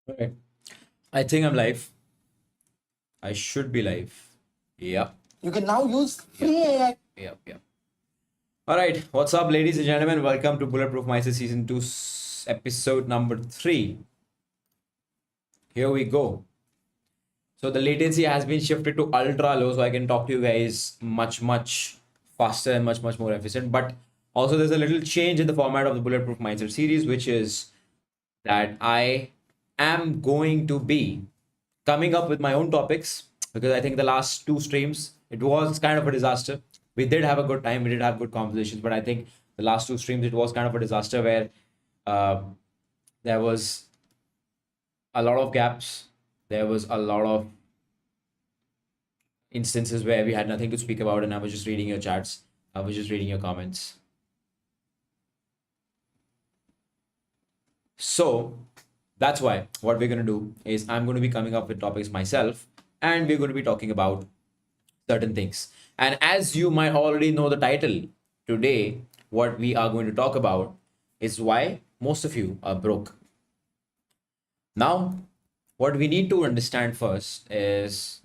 Okay. I think I'm live. I should be live. Yep. You can now use free AI. Yep. All right. What's up, ladies and gentlemen? Welcome to Bulletproof Mindset Season 2, episode number 3. Here we go. So the latency has been shifted to ultra low, so I can talk to you guys much faster and much more efficient. But also, there's a little change in the format of the Bulletproof Mindset series, which is that I am going to be coming up with my own topics because I think the last two streams it was kind of a disaster. We did have a good time, we did have good conversations, but I think the last two streams it was kind of a disaster where uh, there was a lot of gaps, there was a lot of instances where we had nothing to speak about, and I was just reading your chats, I was just reading your comments. So that's why what we're going to do is I'm going to be coming up with topics myself, and we're going to be talking about certain things. And as you might already know the title, today, what we are going to talk about is why most of you are broke. Now, what we need to understand first is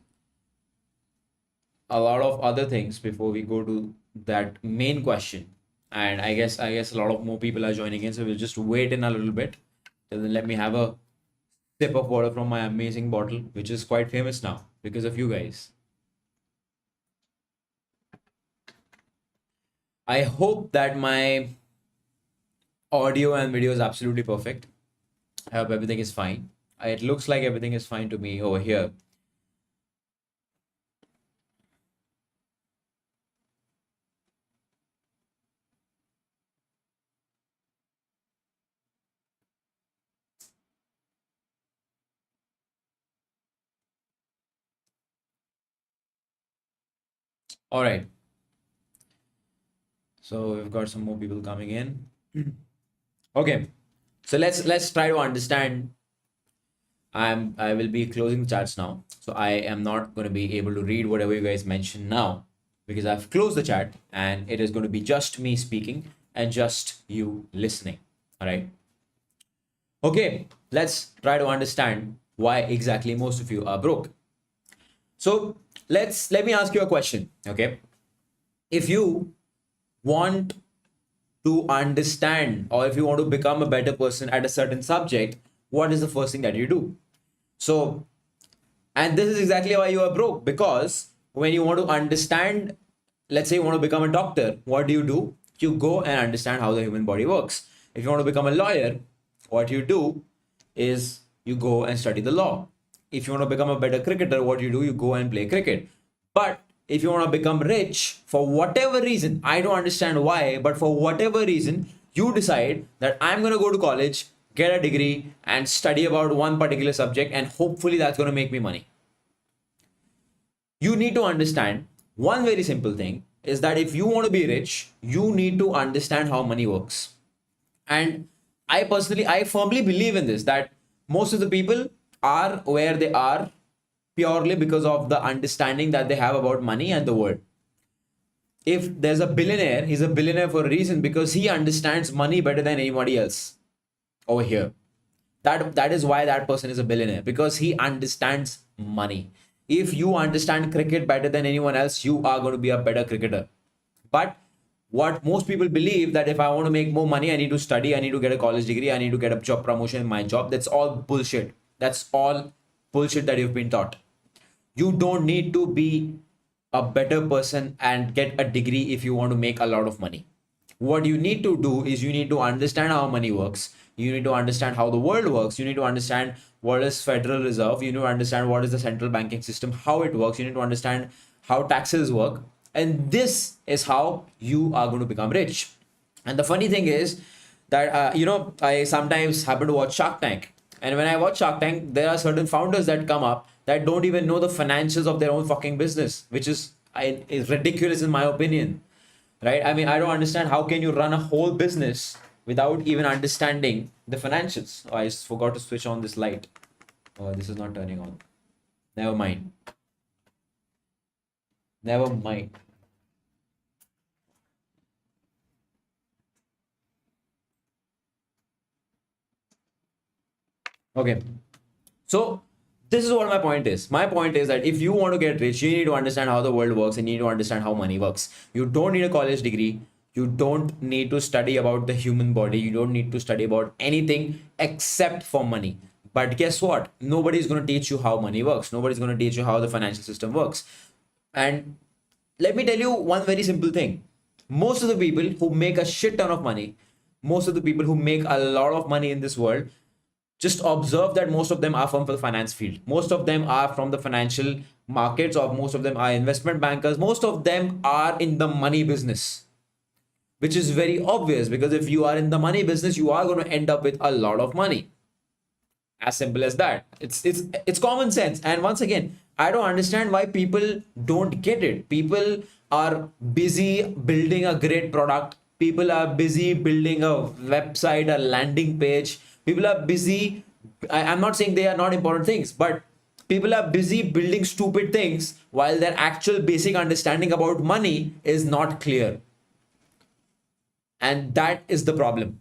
a lot of other things before we go to that main question. And I guess a lot of more people are joining in, so we'll just wait in a little bit. Till then, let me have a sip of water from my amazing bottle, which is quite famous now because of you guys. I hope that my audio and video is absolutely perfect. I hope everything is fine. It looks like everything is fine to me over here. All right. So we've got some more people coming in. Okay. So let's try to understand. I will be closing the chats now. So I am not going to be able to read whatever you guys mention now because I've closed the chat and it is going to be just me speaking and just you listening. All right. Okay, let's try to understand why exactly most of you are broke. So let me ask you a question. Okay, if you want to understand or if you want to become a better person at a certain subject, what is the first thing that you do? So, and this is exactly why you are broke, because when you want to understand, let's say you want to become a doctor, what do? You go and understand how the human body works. If you want to become a lawyer, what you do is you go and study the law. If you want to become a better cricketer, what you do? You go and play cricket. But if you want to become rich, for whatever reason, I don't understand why, but for whatever reason, you decide that I'm going to go to college, get a degree, and study about one particular subject, and hopefully that's going to make me money. You need to understand one very simple thing is that if you want to be rich, you need to understand how money works. And I firmly believe in this that most of the people are where they are purely because of the understanding that they have about money and the world. If there's a billionaire, he's a billionaire for a reason because he understands money better than anybody else over here. That is why that person is a billionaire, because he understands money. If you understand cricket better than anyone else, you are going to be a better cricketer. But what most people believe that if I want to make more money, I need to study, I need to get a college degree, I need to get a job promotion in my job. That's all bullshit. That's all bullshit that you've been taught. You don't need to be a better person and get a degree if you want to make a lot of money. What you need to do is you need to understand how money works. You need to understand how the world works. You need to understand what is Federal Reserve. You need to understand what is the central banking system, how it works. You need to understand how taxes work. And this is how you are going to become rich. And the funny thing is that, I sometimes happen to watch Shark Tank. And when I watch Shark Tank, there are certain founders that come up that don't even know the financials of their own fucking business, which is ridiculous in my opinion, right? I mean, I don't understand how can you run a whole business without even understanding the financials. Oh, I just forgot to switch on this light. Oh, this is not turning on. Never mind. Never mind. Okay. So this is what my point is. My point is that if you want to get rich, you need to understand how the world works and you need to understand how money works. You don't need a college degree. You don't need to study about the human body. You don't need to study about anything except for money. But guess what? Nobody's going to teach you how money works. Nobody's going to teach you how the financial system works. And let me tell you one very simple thing. Most of the people who make a shit ton of money, most of the people who make a lot of money in this world, just observe that most of them are from the finance field. Most of them are from the financial markets, or most of them are investment bankers. Most of them are in the money business, which is very obvious because if you are in the money business, you are going to end up with a lot of money. As simple as that. It's common sense. And once again, I don't understand why people don't get it. People are busy building a great product. People are busy building a website, a landing page. People are busy. I'm not saying they are not important things, but people are busy building stupid things while their actual basic understanding about money is not clear. And that is the problem.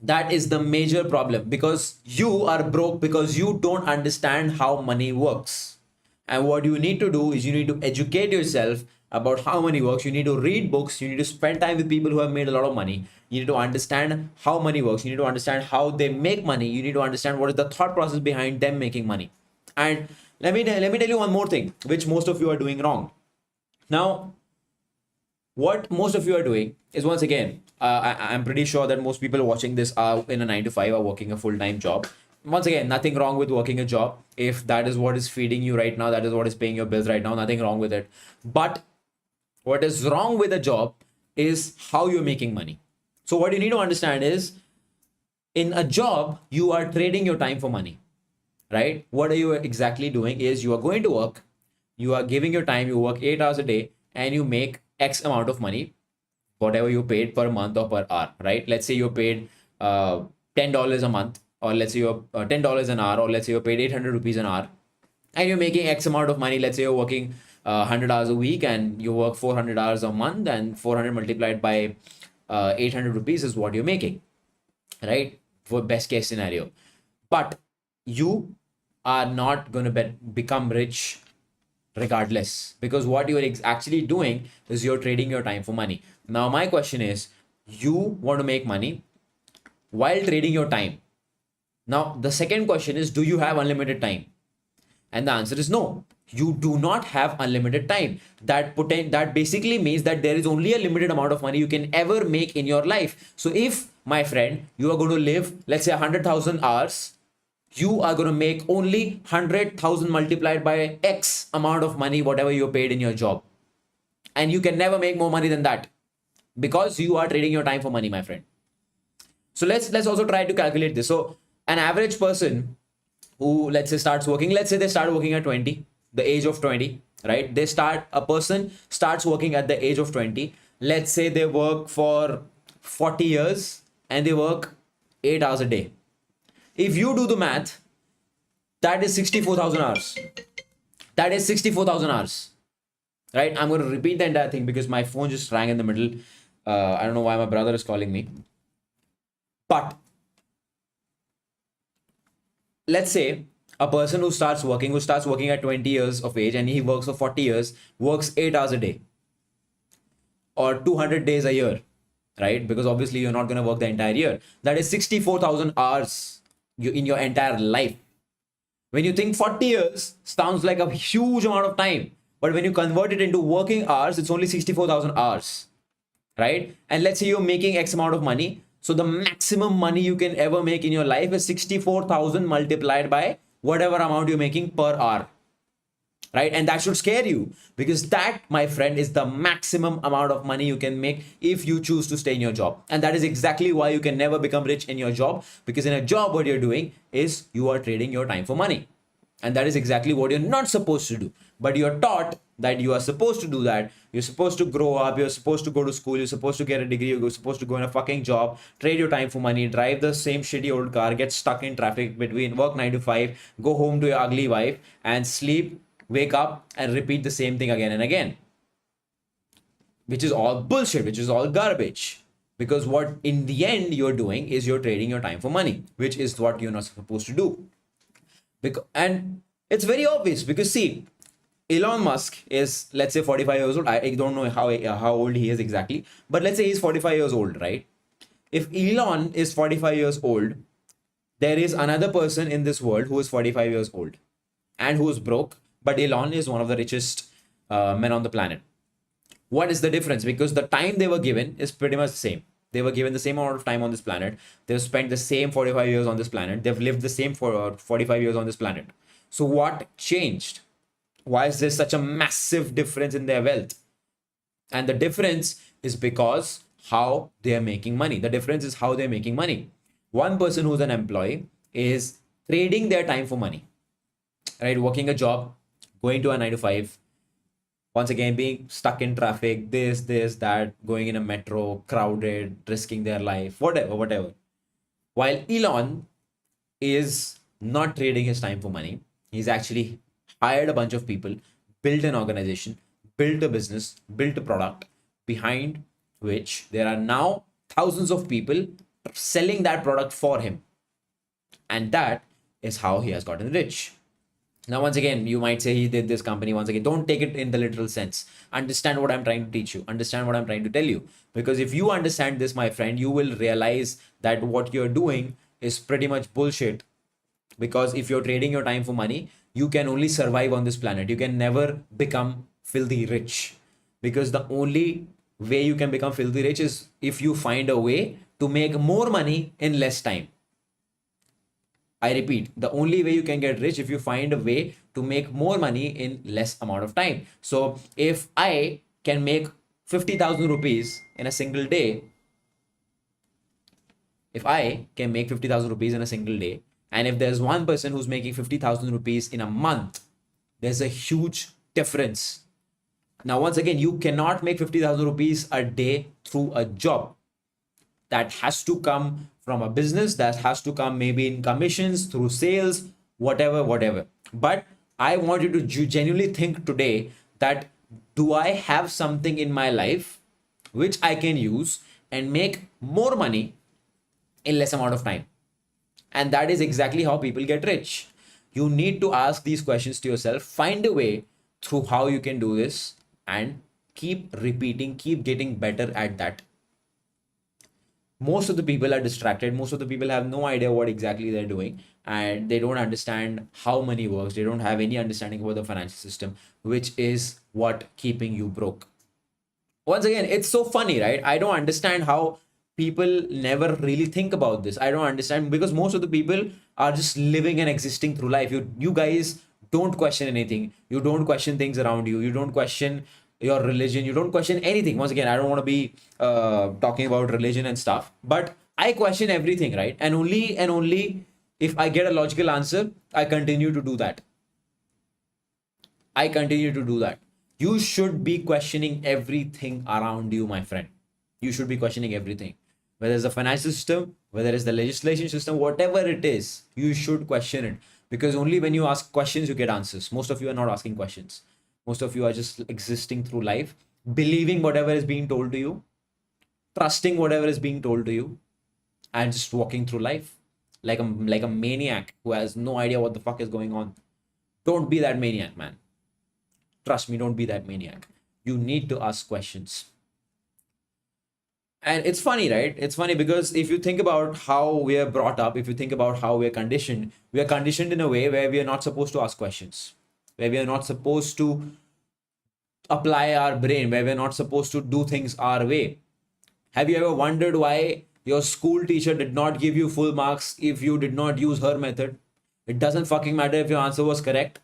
That is the major problem, because you are broke because you don't understand how money works. And what you need to do is you need to educate yourself about how money works. You need to read books. You need to spend time with people who have made a lot of money. You need to understand how money works. You need to understand how they make money. You need to understand what is the thought process behind them making money. And let me tell you one more thing, which most of you are doing wrong. Now, what most of you are doing is, once again, I'm pretty sure that most people watching this are in a 9 to 5 or working a full-time job. Once again, nothing wrong with working a job. If that is what is feeding you right now, that is what is paying your bills right now, nothing wrong with it. But what is wrong with a job is how you're making money. So what you need to understand is, in a job, you are trading your time for money, right? What are you exactly doing is you are going to work, you are giving your time, you work 8 hours a day, and you make X amount of money, whatever you paid per month or per hour, right? Let's say you're paid $10 a month, or let's say you're $10 an hour, or let's say you're paid 800 rupees an hour, and you're making X amount of money. Let's say you're working 100 hours a week and you work 400 hours a month, and 400 multiplied by 800 rupees is what you're making, right? For best case scenario. But you are not going to become rich regardless, because what you're actually doing is you're trading your time for money. Now my question is, you want to make money while trading your time. Now the second question is, do you have unlimited time? And the answer is no. You do not have unlimited time. That basically means that there is only a limited amount of money you can ever make in your life. So if, my friend, you are going to live, let's say 100,000 hours, you are going to make only 100,000 multiplied by X amount of money, whatever you're paid in your job. And you can never make more money than that, because you are trading your time for money, my friend. So let's also try to calculate this. So an average person who, let's say, starts working, let's say they start working at 20, the age of 20, right? A person starts working at the age of 20. Let's say they work for 40 years and they work 8 hours a day. If you do the math, that is 64,000 hours. That is 64,000 hours, right? I'm going to repeat the entire thing because my phone just rang in the middle. I don't know why my brother is calling me. But let's say a person who starts working at 20 years of age and he works for 40 years, works 8 hours a day or 200 days a year, right? Because obviously you're not going to work the entire year. That is 64,000 hours in your entire life. When you think 40 years sounds like a huge amount of time, but when you convert it into working hours, it's only 64,000 hours, right? And let's say you're making X amount of money. So the maximum money you can ever make in your life is 64,000 multiplied by whatever amount you're making per hour, right? And that should scare you, because that, my friend, is the maximum amount of money you can make if you choose to stay in your job. And that is exactly why you can never become rich in your job, because in a job, what you're doing is you are trading your time for money. And that is exactly what you're not supposed to do. But you're taught that you are supposed to do that. You're supposed to grow up. You're supposed to go to school. You're supposed to get a degree. You're supposed to go in a fucking job, trade your time for money, drive the same shitty old car, get stuck in traffic between work 9 to 5, go home to your ugly wife and sleep, wake up and repeat the same thing again and again. Which is all bullshit, which is all garbage. Because what in the end you're doing is you're trading your time for money, which is what you're not supposed to do. And it's very obvious because see, Elon Musk is, let's say, 45 years old. I don't know how old he is exactly, but let's say he's 45 years old, right? If Elon is 45 years old, there is another person in this world who is 45 years old and who is broke, but Elon is one of the richest men on the planet. What is the difference? Because the time they were given is pretty much the same. They were given the same amount of time on this planet. They've spent the same 45 years on this planet. They've lived the same for 45 years on this planet. So what changed? Why is there such a massive difference in their wealth? And the difference is because how they are making money. The difference is how they're making money. One person who's an employee is trading their time for money, right? Working a job, going to a 9 to 5, once again being stuck in traffic, this, that, going in a metro, crowded, risking their life, whatever. While Elon is not trading his time for money, he's actually hired a bunch of people, built an organization, built a business, built a product behind which there are now thousands of people selling that product for him. And that is how he has gotten rich. Now, once again, you might say he did this company. Once again, don't take it in the literal sense. Understand what I'm trying to teach you. Understand what I'm trying to tell you. Because if you understand this, my friend, you will realize that what you're doing is pretty much bullshit. Because if you're trading your time for money, you can only survive on this planet. You can never become filthy rich. Because the only way you can become filthy rich is if you find a way to make more money in less time. I repeat, the only way you can get rich if you find a way to make more money in less amount of time. So if I can make 50,000 rupees in a single day, if I can make 50,000 rupees in a single day, and if there's one person who's making 50,000 rupees in a month, there's a huge difference. Now, once again, you cannot make 50,000 rupees a day through a job. That has to come from a business, that has to come maybe in commissions, through sales, whatever. But I want you to genuinely think today that do I have something in my life which I can use and make more money in less amount of time? And that is exactly how people get rich. You need to ask these questions to yourself, find a way through how you can do this, and keep repeating, keep getting better at that. Most of the people are distracted. Most of the people have no idea what exactly they're doing, and they don't understand how money works. They don't have any understanding about the financial system, which is what keeping you broke. Once again, it's so funny, right? I don't understand how people never really think about this. I don't understand, because most of the people are just living and existing through life. You guys don't question anything. You don't question things around you. You don't question your religion. You don't question anything. Once again, I don't want to be talking about religion and stuff, but I question everything, right? And only if I get a logical answer, I continue to do that. I continue to do that. You should be questioning everything around you, my friend. You should be questioning everything. Whether it's the financial system, whether it's the legislation system, whatever it is, you should question it. Because only when you ask questions, you get answers. Most of you are not asking questions. Most of you are just existing through life, believing whatever is being told to you, trusting whatever is being told to you, and just walking through life like a maniac who has no idea what the fuck is going on. Don't be that maniac, man. Trust me, don't be that maniac. You need to ask questions. And it's funny, right? It's funny because if you think about how we are brought up, if you think about how we are conditioned in a way where we are not supposed to ask questions, where we are not supposed to apply our brain, where we're not supposed to do things our way. Have you ever wondered why your school teacher did not give you full marks if you did not use her method? It doesn't fucking matter if your answer was correct,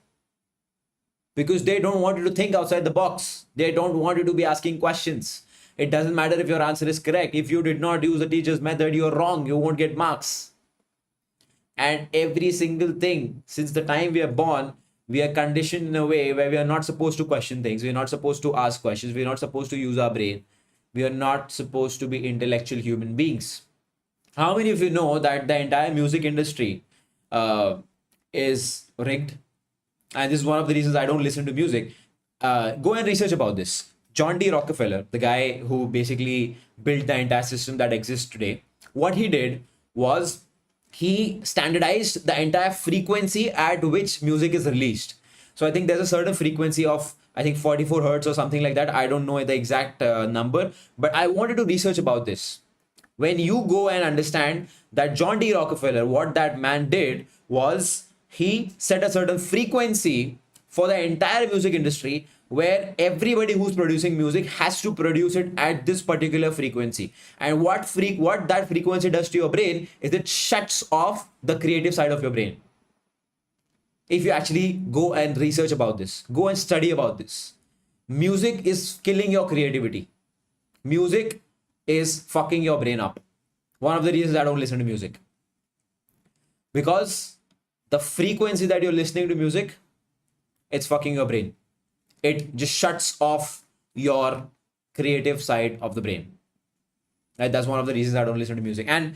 because they don't want you to think outside the box. They don't want you to be asking questions. It doesn't matter if your answer is correct. If you did not use the teacher's method, you're wrong. You won't get marks. And every single thing, since the time we are born, we are conditioned in a way where we are not supposed to question things. We're not supposed to ask questions. We're not supposed to use our brain. We are not supposed to be intellectual human beings. How many of you know that the entire music industry is rigged? And this is one of the reasons I don't listen to music. Go and research about this. John D. Rockefeller, the guy who basically built the entire system that exists today, what he did was he standardized the entire frequency at which music is released. So I think there's a certain frequency of, I think 44 hertz or something like that. I don't know the exact number, but I wanted to research about this. When you go and understand that John D. Rockefeller, what that man did was he set a certain frequency for the entire music industry where everybody who's producing music has to produce it at this particular frequency. And what that frequency does to your brain is it shuts off the creative side of your brain. If you actually go and research about this, go and study about this, music is killing your creativity. Music is fucking your brain up. One of the reasons I don't listen to music, because the frequency that you're listening to music, it's fucking your brain. It just shuts off your creative side of the brain. Right? That's one of the reasons I don't listen to music. And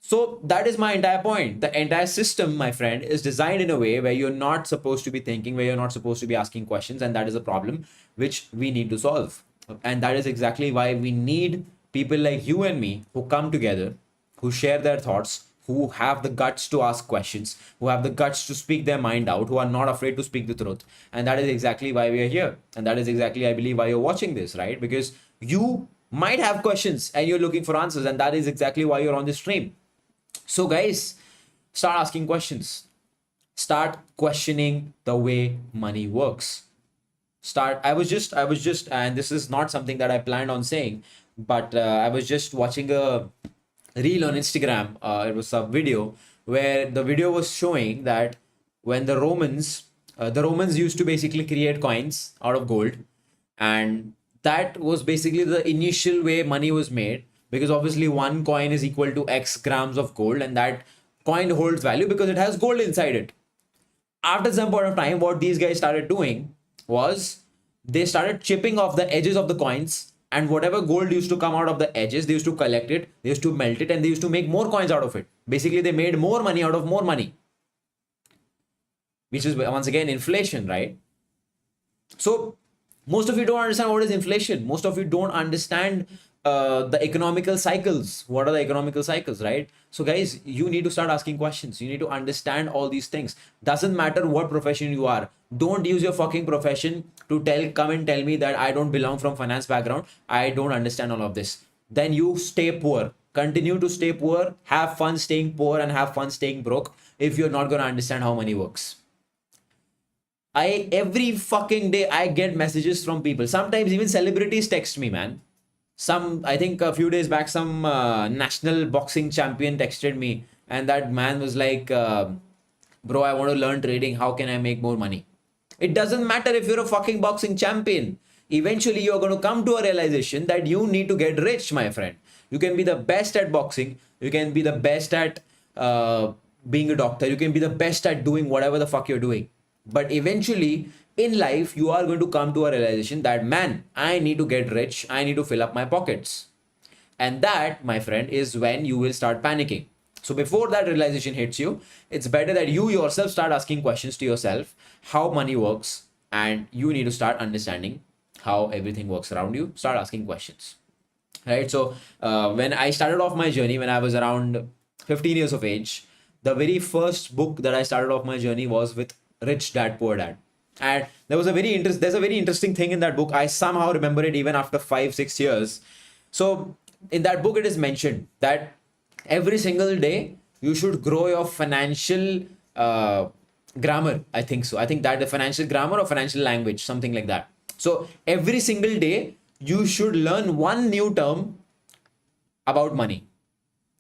so that is my entire point. The entire system, my friend, is designed in a way where you're not supposed to be thinking, where you're not supposed to be asking questions. And that is a problem which we need to solve. And that is exactly why we need people like you and me who come together, who share their thoughts, who have the guts to ask questions, who have the guts to speak their mind out, who are not afraid to speak the truth. And that is exactly why we are here. And that is exactly, I believe, why you're watching this, right? Because you might have questions and you're looking for answers. And that is exactly why you're on this stream. So guys, start asking questions. Start questioning the way money works. I was just, and this is not something that I planned on saying, but I was just watching a reel on Instagram. It was a video where the video was showing that when the Romans used to basically create coins out of gold, and that was basically the initial way money was made, because obviously one coin is equal to X grams of gold, and that coin holds value because it has gold inside it. After some point of time, what these guys started doing was they started chipping off the edges of the coins, and whatever gold used to come out of the edges, they used to collect it, they used to melt it, and they used to make more coins out of it. Basically, they made more money out of more money, which is once again inflation, right? So most of you don't understand what is inflation. Most of you don't understand the economical cycles. What are the economical cycles, right? So guys, you need to start asking questions. You need to understand all these things. Doesn't matter what profession you are. Don't use your fucking profession to come and tell me that I don't belong from finance background, I don't understand all of this. Then you stay poor. Continue to stay poor, have fun staying poor, and have fun staying broke if you're not going to understand how money works. Every fucking day I get messages from people. Sometimes even celebrities text me, man. I think a few days back, some national boxing champion texted me, and that man was like, bro, I want to learn trading. How can I make more money? It doesn't matter if you're a fucking boxing champion. Eventually, you're going to come to a realization that you need to get rich, my friend. You can be the best at boxing. You can be the best at being a doctor. You can be the best at doing whatever the fuck you're doing. But eventually, in life, you are going to come to a realization that, man, I need to get rich. I need to fill up my pockets. And that, my friend, is when you will start panicking. So before that realization hits you, it's better that you yourself start asking questions to yourself, how money works, and you need to start understanding how everything works around you. Start asking questions, right? So when I started off my journey, when I was around 15 years of age, the very first book that I started off my journey was with Rich Dad Poor Dad. And there's a very interesting thing in that book. I somehow remember it even after 5-6 years. So in that book, it is mentioned that every single day you should grow your financial grammar. I think so. I think that the financial grammar or financial language, something like that. So every single day you should learn one new term about money.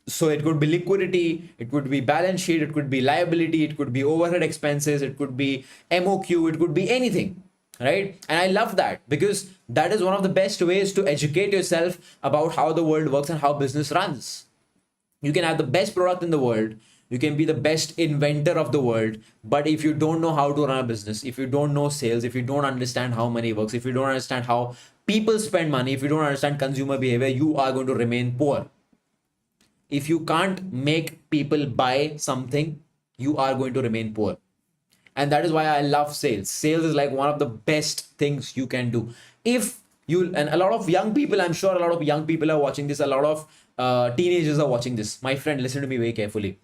So it could be liquidity, it could be balance sheet, it could be liability, it could be overhead expenses, it could be MOQ, it could be anything, right? And I love that because that is one of the best ways to educate yourself about how the world works and how business runs. You can have the best product in the world, you can be the best inventor of the world, but if you don't know how to run a business, if you don't know sales, if you don't understand how money works, if you don't understand how people spend money, if you don't understand consumer behavior, you are going to remain poor. If you can't make people buy something, you are going to remain poor. And that is why I love sales. Sales is like one of the best things you can do. If you, and a lot of young people, I'm sure a lot of young people are watching this, a lot of teenagers are watching this. My friend, listen to me very carefully.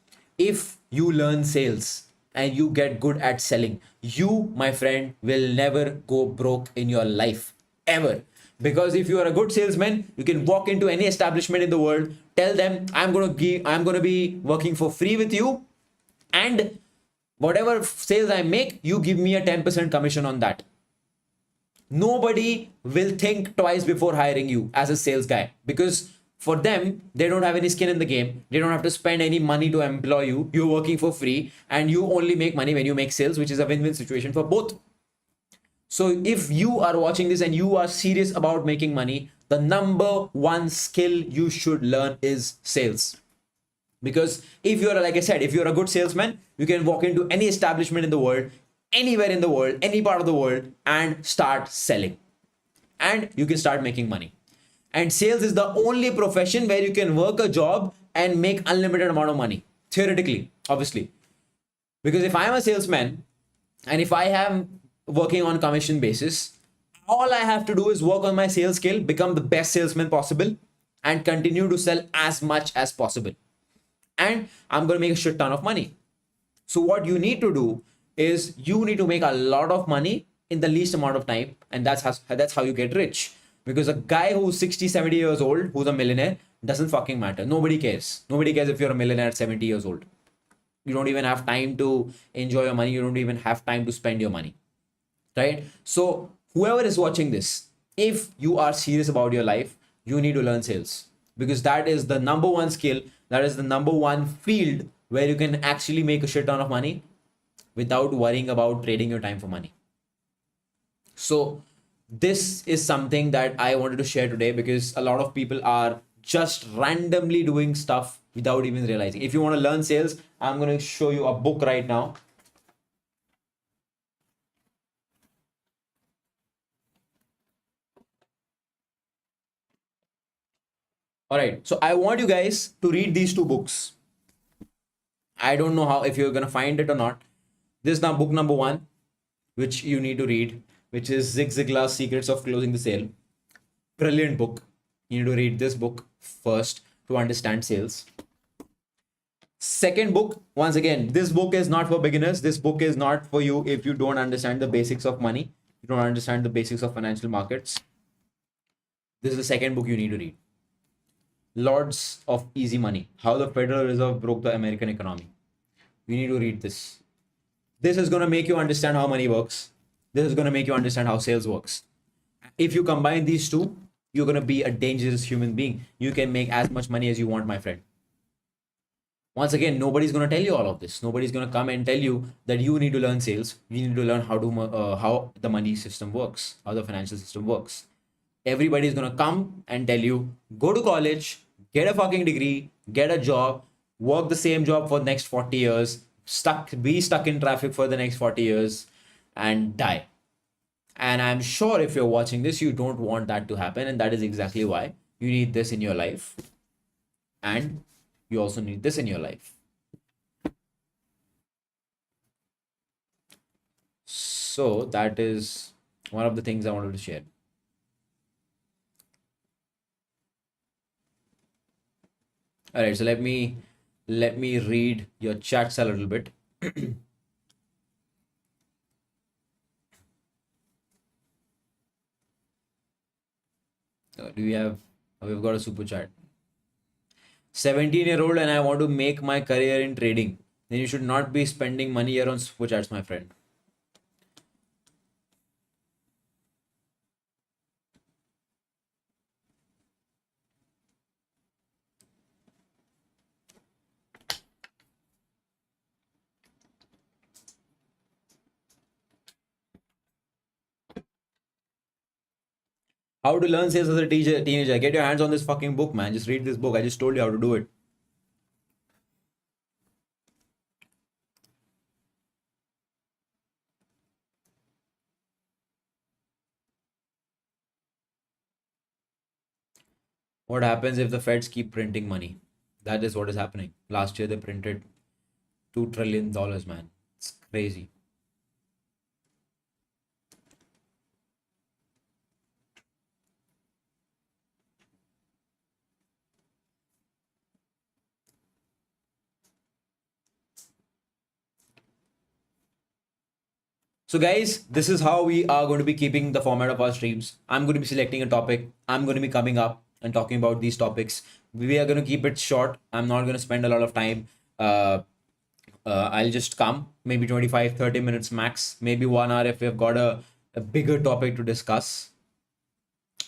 if you learn sales and you get good at selling, you, my friend, will never go broke in your life ever. Because if you are a good salesman, you can walk into any establishment in the world, tell them, I'm going to be working for free with you, and whatever sales I make, you give me a 10% commission on that. Nobody will think twice before hiring you as a sales guy, because for them, they don't have any skin in the game. They don't have to spend any money to employ you. You're working for free, and you only make money when you make sales, which is a win-win situation for both. So if you are watching this and you are serious about making money, the number one skill you should learn is sales. Because if you're, like I said, if you're a good salesman, you can walk into any establishment in the world, anywhere in the world, any part of the world, and start selling. And you can start making money. And sales is the only profession where you can work a job and make unlimited amount of money. Theoretically, obviously. Because if I'm a salesman and if I am working on commission basis, all I have to do is work on my sales skill, become the best salesman possible, and continue to sell as much as possible. And I'm going to make a shit ton of money. So what you need to do is you need to make a lot of money in the least amount of time, and that's how you get rich. Because a guy who's 60, 70 years old, who's a millionaire, doesn't fucking matter. Nobody cares. Nobody cares if you're a millionaire at 70 years old. You don't even have time to enjoy your money. You don't even have time to spend your money, right? So whoever is watching this, if you are serious about your life, you need to learn sales, because that is the number one skill. That is the number one field where you can actually make a shit ton of money without worrying about trading your time for money. So this is something that I wanted to share today, because a lot of people are just randomly doing stuff without even realizing. If you want to learn sales, I'm going to show you a book right now. All right. So I want you guys to read these two books. I don't know how, if you're going to find it or not. This is now book number one, which you need to read, which is Zig Ziglar's Secrets of Closing the Sale. Brilliant book. You need to read this book first to understand sales. Second book, once again, this book is not for beginners. This book is not for you if you don't understand the basics of money, you don't understand the basics of financial markets. This is the second book you need to read. Lords of Easy Money, How the Federal Reserve Broke the American Economy. You need to read this. This is going to make you understand how money works. This is going to make you understand how sales works. If you combine these two, you're going to be a dangerous human being. You can make as much money as you want, my friend. Once again, nobody's going to tell you all of this. Nobody's going to come and tell you that you need to learn sales. You need to learn how the money system works, how the financial system works. Everybody's going to come and tell you, go to college, get a fucking degree, get a job, work the same job for the next 40 years, be stuck in traffic for the next 40 years, and die. And I'm sure if you're watching this, you don't want that to happen. And that is exactly why you need this in your life. And you also need this in your life. So that is one of the things I wanted to share. All right, so let me read your chats a little bit. Do we have? We've got a super chat. 17-year-old and I want to make my career in trading. Then you should not be spending money here on super chats, my friend. How to learn sales as a teenager. Get your hands on this fucking book, man. Just read this book. I just told you how to do it. What happens if the Feds keep printing money? That is what is happening. Last year they printed $2 trillion, man. It's crazy. So, guys, this is how we are going to be keeping the format of our streams. I'm going to be selecting a topic. I'm going to be coming up and talking about these topics. We are going to keep it short. I'm not going to spend a lot of time. I'll just come maybe 25, 30 minutes max, maybe 1 hour if we've got a bigger topic to discuss.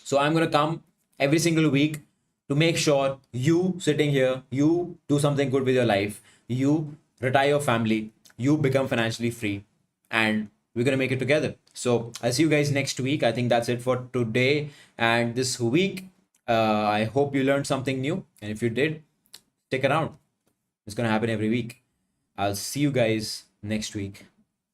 So I'm going to come every single week to make sure you sitting here, you do something good with your life, you retire your family, you become financially free, and we're going to make it together. So I'll see you guys next week. I think that's it for today and this week. I hope you learned something new. And if you did, stick around. It's going to happen every week. I'll see you guys next week.